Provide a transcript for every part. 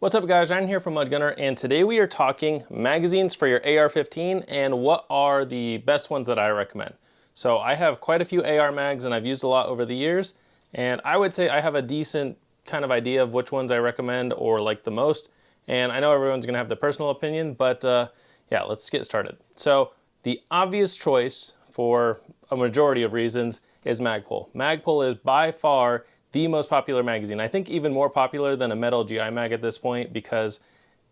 What's up guys, Ryan here from Mud Gunner, and today we are talking magazines for your AR-15 and what are the best ones that I recommend. So I have quite a few AR mags and I've used a lot over the years, and I would say I have a decent kind of idea of which ones I recommend or like the most. And I know everyone's gonna have their personal opinion, but yeah, let's get started. So the obvious choice for a majority of reasons is Magpul. Magpul is by far the most popular magazine. I think even more popular than a metal GI mag at this point, because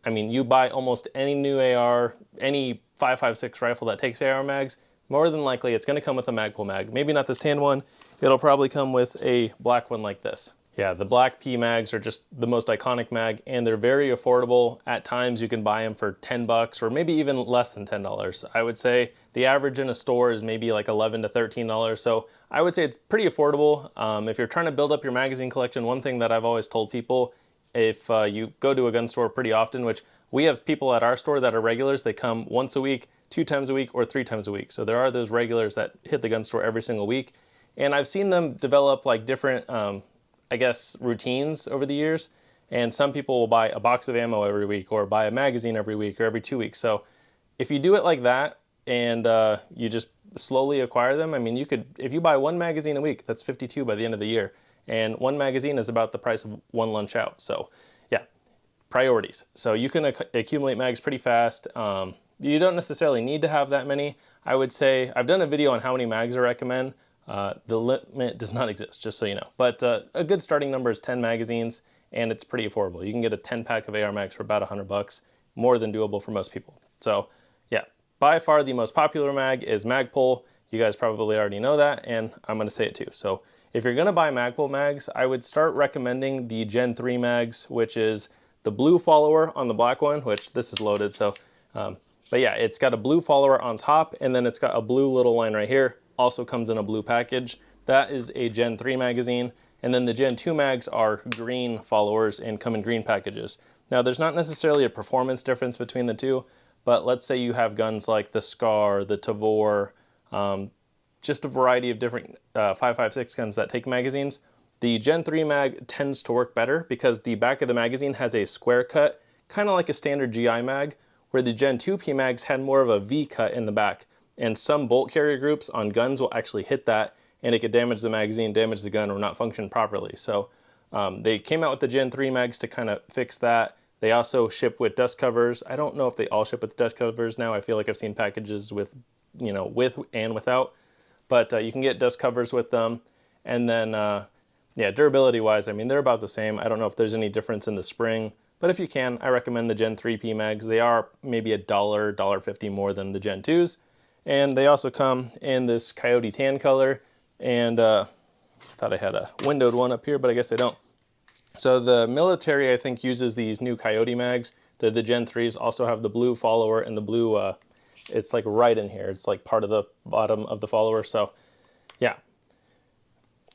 I mean, you buy almost any new AR, any 5.56 rifle that takes AR mags, more than likely it's gonna come with a Magpul mag. Maybe not this tan one, it'll probably come with a black one like this. Yeah, the black PMAGs are just the most iconic mag, and they're very affordable. At times you can buy them for 10 bucks or maybe even less than $10. I would say the average in a store is maybe like $11 to $13. So I would say it's pretty affordable. If you're trying to build up your magazine collection, one thing that I've always told people, if you go to a gun store pretty often, which we have people at our store that are regulars, they come once a week, 2 times a week, or 3 times a week. So there are those regulars that hit the gun store every single week. And I've seen them develop like different, I guess, routines over the years. And some people will buy a box of ammo every week or buy a magazine every week or every 2 weeks. So if you do it like that and you just slowly acquire them, I mean, you could, if you buy one magazine a week, that's 52 by the end of the year. And one magazine is about the price of one lunch out. So yeah, priorities. So you can accumulate mags pretty fast. You don't necessarily need to have that many. I would say, I've done a video on how many mags I recommend. The limit does not exist, just so you know. But a good starting number is 10 magazines, and it's pretty affordable. You can get a 10 pack of AR mags for about 100 bucks, more than doable for most people. So yeah, by far the most popular mag is Magpul. You guys probably already know that, and I'm gonna say it too. So if you're gonna buy Magpul mags, I would start recommending the Gen 3 mags, which is the blue follower on the black one, which this is loaded, so, but yeah, it's got a blue follower on top, and then it's got a blue little line right here. Also comes in a blue package. That is a Gen 3 magazine. And then the Gen 2 mags are green followers and come in green packages. Now there's not necessarily a performance difference between the two, but let's say you have guns like the Scar, the Tavor, just a variety of different 5.56 guns that take magazines. The Gen 3 mag tends to work better because the back of the magazine has a square cut, kind of like a standard GI mag, where the Gen 2 PMAGs had more of a V cut in the back. And some bolt carrier groups on guns will actually hit that, and it could damage the magazine, damage the gun, or not function properly. So they came out with the Gen 3 mags to kind of fix that. They also ship with dust covers. I don't know if they all ship with dust covers now. I feel like I've seen packages with, you know, with and without. But you can get dust covers with them. And then, yeah, durability-wise, I mean, they're about the same. I don't know if there's any difference in the spring. But if you can, I recommend the Gen 3 PMAGs. They are maybe $1, $1.50 more than the Gen 2s. And they also come in this coyote tan color, and thought I had a windowed one up here, but I guess I don't. So the military, I think, uses these new coyote mags. The Gen 3s also have the blue follower and the blue, it's like right in here. It's like part of the bottom of the follower. So yeah,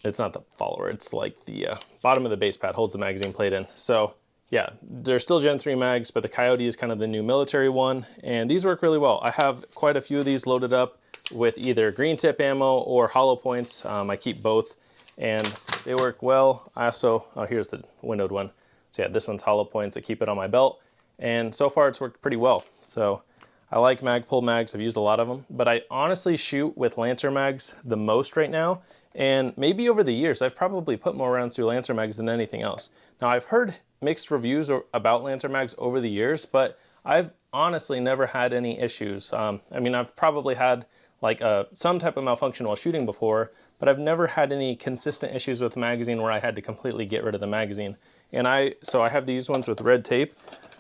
it's not the follower. It's like the bottom of the base pad holds the magazine plate in. So yeah, they're still Gen 3 mags, but the Coyote is kind of the new military one, and these work really well. I have quite a few of these loaded up with either green tip ammo or hollow points. I keep both, and they work well. I also, oh, here's the windowed one. So yeah, this one's hollow points. I keep it on my belt, and so far it's worked pretty well. So I like Magpul mags. I've used a lot of them, but I honestly shoot with Lancer mags the most right now. And maybe over the years, I've probably put more rounds through Lancer mags than anything else. Now I've heard mixed reviews about Lancer mags over the years, but I've honestly never had any issues. I mean, I've probably had like some type of malfunction while shooting before, but I've never had any consistent issues with the magazine where I had to completely get rid of the magazine. And so I have these ones with red tape.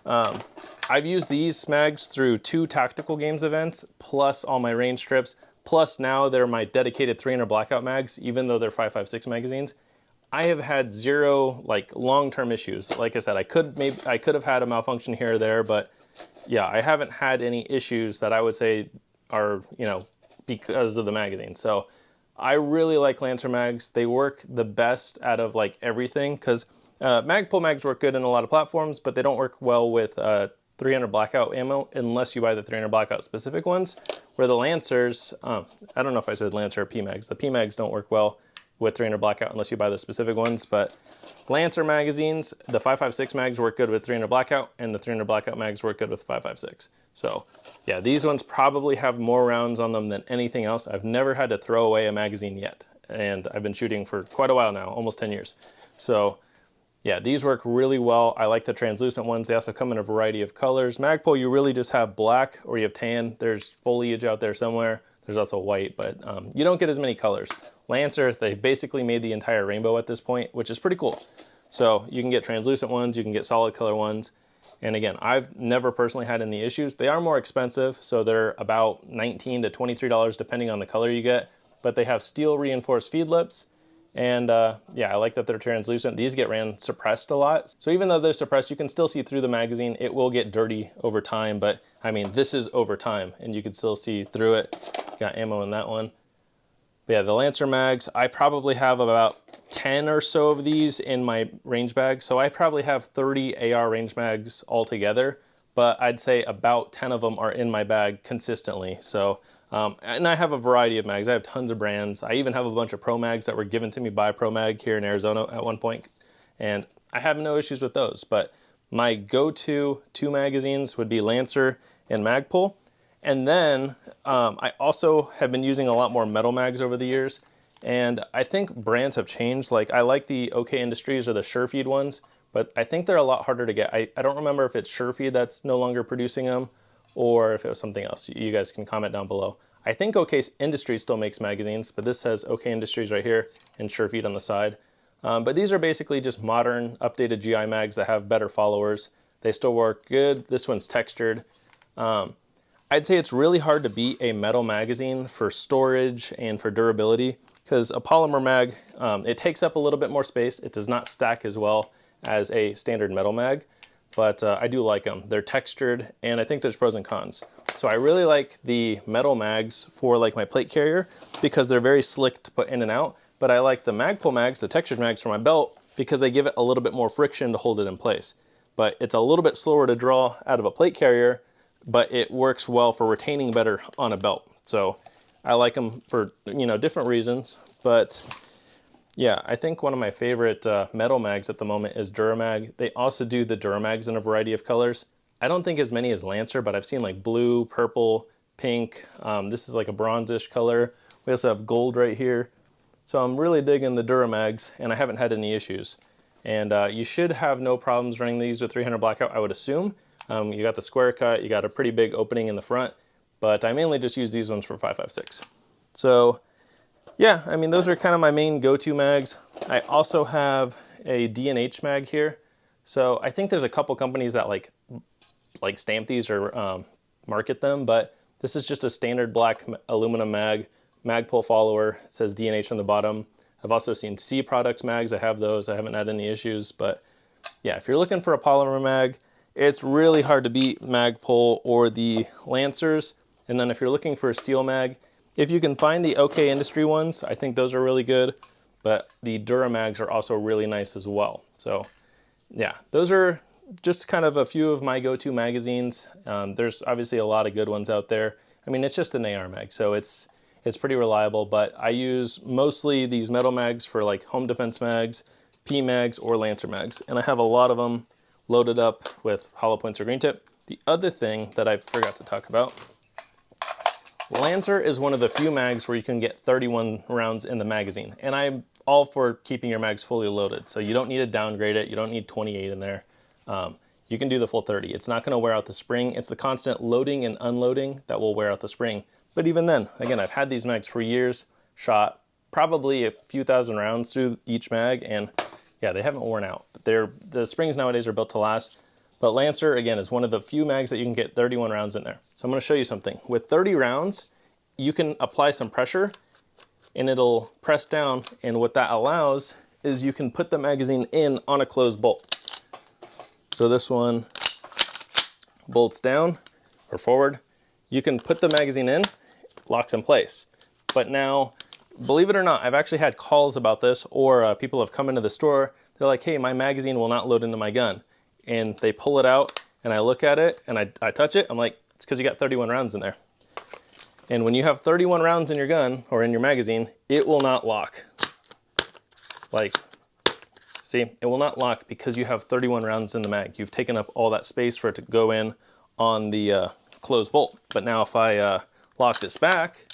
I've used these mags through 2 tactical games events, plus all my range trips, plus now they're my dedicated 300 blackout mags, even though they're 5.56 magazines. I have had 0 like long-term issues. Like I said, I could have had a malfunction here or there, but yeah, I haven't had any issues that I would say are, you know, because of the magazine. So I really like Lancer mags. They work the best out of like everything, because Magpul mags work good in a lot of platforms, but they don't work well with 300 blackout ammo unless you buy the 300 blackout specific ones, where the Lancers, I don't know if I said Lancer or PMAGs. The PMAGs don't work well with 300 blackout unless you buy the specific ones. But Lancer magazines, the 5.56 mags work good with 300 blackout, and the 300 blackout mags work good with 5.56. So yeah, these ones probably have more rounds on them than anything else. I've never had to throw away a magazine yet, and I've been shooting for quite a while now, almost 10 years. So yeah, these work really well. I like the translucent ones. They also come in a variety of colors. Magpul, you really just have black or you have tan. There's foliage out there somewhere. There's also white, but you don't get as many colors. Lancer, they've basically made the entire rainbow at this point, which is pretty cool. So you can get translucent ones, you can get solid color ones. And again, I've never personally had any issues. They are more expensive, so they're about $19 to $23 depending on the color you get, but they have steel reinforced feed lips. And yeah, I like that they're translucent. These get ran suppressed a lot. So even though they're suppressed, you can still see through the magazine. It will get dirty over time, but I mean, this is over time and you can still see through it. Got ammo in that one. But yeah, the Lancer mags, I probably have about 10 or so of these in my range bag. So I probably have 30 AR range mags altogether, but I'd say about 10 of them are in my bag consistently. So, and I have a variety of mags. I have tons of brands. I even have a bunch of Pro mags that were given to me by ProMag here in Arizona at one point. And I have no issues with those, but my go-to two magazines would be Lancer and Magpul. And then I also have been using a lot more metal mags over the years. And I think brands have changed. Like I like the OK Industries or the SureFeed ones, but I think they're a lot harder to get. I don't remember if it's SureFeed that's no longer producing them or if it was something else. You guys can comment down below. I think OK Industries still makes magazines, but this says OK Industries right here and SureFeed on the side. But these are basically just modern, updated GI mags that have better followers. They still work good. This one's textured. I'd say it's really hard to beat a metal magazine for storage and for durability because a polymer mag, it takes up a little bit more space. It does not stack as well as a standard metal mag, but I do like them. They're textured and I think there's pros and cons. So I really like the metal mags for like my plate carrier because they're very slick to put in and out, but I like the Magpul mags, the textured mags for my belt because they give it a little bit more friction to hold it in place. But it's a little bit slower to draw out of a plate carrier, but it works well for retaining better on a belt. So I like them for, you know, different reasons, but yeah, I think one of my favorite metal mags at the moment is Duramag. They also do the Duramags in a variety of colors. I don't think as many as Lancer, but I've seen like blue, purple, pink. This is like a bronzish color. We also have gold right here. So I'm really digging the Duramags and I haven't had any issues. And you should have no problems running these with 300 blackout, I would assume. You got the square cut, you got a pretty big opening in the front, but I mainly just use these ones for 5.56. So yeah, I mean, those are kind of my main go-to mags. I also have a D&H mag here. So I think there's a couple companies that like stamp these or market them, but this is just a standard black aluminum mag, Magpul follower. It says D&H on the bottom. I've also seen C Products mags. I have those. I haven't had any issues, but yeah, if you're looking for a polymer mag, it's really hard to beat Magpul or the Lancers. And then if you're looking for a steel mag, if you can find the OK Industry ones, I think those are really good, but the Duramags are also really nice as well. So yeah, those are just kind of a few of my go-to magazines. There's obviously a lot of good ones out there. I mean, it's just an AR mag, so it's pretty reliable, but I use mostly these metal mags for like home defense mags, PMAGs, or Lancer mags, and I have a lot of them loaded up with hollow points or green tip. The other thing that I forgot to talk about, Lancer is one of the few mags where you can get 31 rounds in the magazine, and I'm all for keeping your mags fully loaded, so you don't need to downgrade it, you don't need 28 in there. You can do the full 30. It's not gonna wear out the spring. It's the constant loading and unloading that will wear out the spring. But even then, again, I've had these mags for years, shot probably a few thousand rounds through each mag, and yeah, they haven't worn out. But the springs nowadays are built to last. But Lancer, again, is one of the few mags that you can get 31 rounds in there. So I'm gonna show you something. With 30 rounds, you can apply some pressure and it'll press down. And what that allows is you can put the magazine in on a closed bolt. So this one bolts down or forward. You can put the magazine in, locks in place. But now, believe it or not, I've actually had calls about this, or people have come into the store. They're like, hey, my magazine will not load into my gun. And they pull it out and I look at it and I touch it. I'm like, it's because you got 31 rounds in there. And when you have 31 rounds in your gun or in your magazine, it will not lock. Like, see, it will not lock because you have 31 rounds in the mag. You've taken up all that space for it to go in on the closed bolt. But now if I lock this back,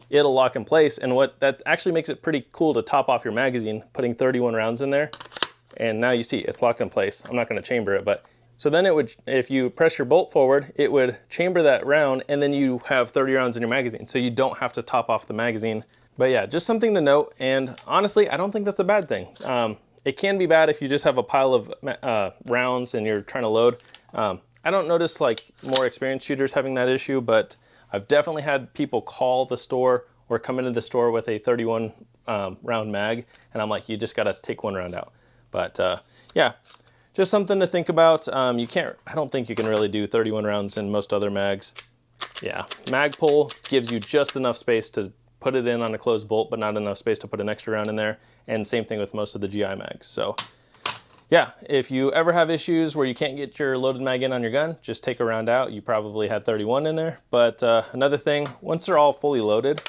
it'll lock in place. And what that actually makes it pretty cool to top off your magazine, putting 31 rounds in there. And now you see it's locked in place. I'm not going to chamber it, but so then it would, if you press your bolt forward, it would chamber that round, and then you have 30 rounds in your magazine. So you don't have to top off the magazine. But yeah, just something to note. And honestly, I don't think that's a bad thing. It can be bad if you just have a pile of rounds and you're trying to load. I don't notice like more experienced shooters having that issue, but I've definitely had people call the store or come into the store with a 31 round mag, and I'm like, you just got to take one round out. But yeah, just something to think about. You can't, I don't think you can really do 31 rounds in most other mags. Yeah, Magpul gives you just enough space to put it in on a closed bolt, but not enough space to put an extra round in there. And same thing with most of the GI mags. So yeah, if you ever have issues where you can't get your loaded mag in on your gun, just take a round out. You probably had 31 in there. But another thing, once they're all fully loaded,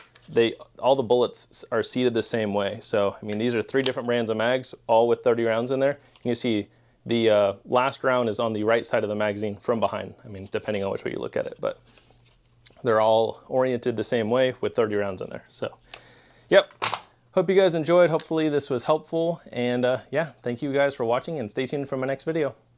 all the bullets are seated the same way. So, I mean, these are 3 different brands of mags, all with 30 rounds in there. And you see the last round is on the right side of the magazine from behind. I mean, depending on which way you look at it, but they're all oriented the same way with 30 rounds in there. So, yep. Hope you guys enjoyed. Hopefully this was helpful. And yeah, thank you guys for watching, and stay tuned for my next video.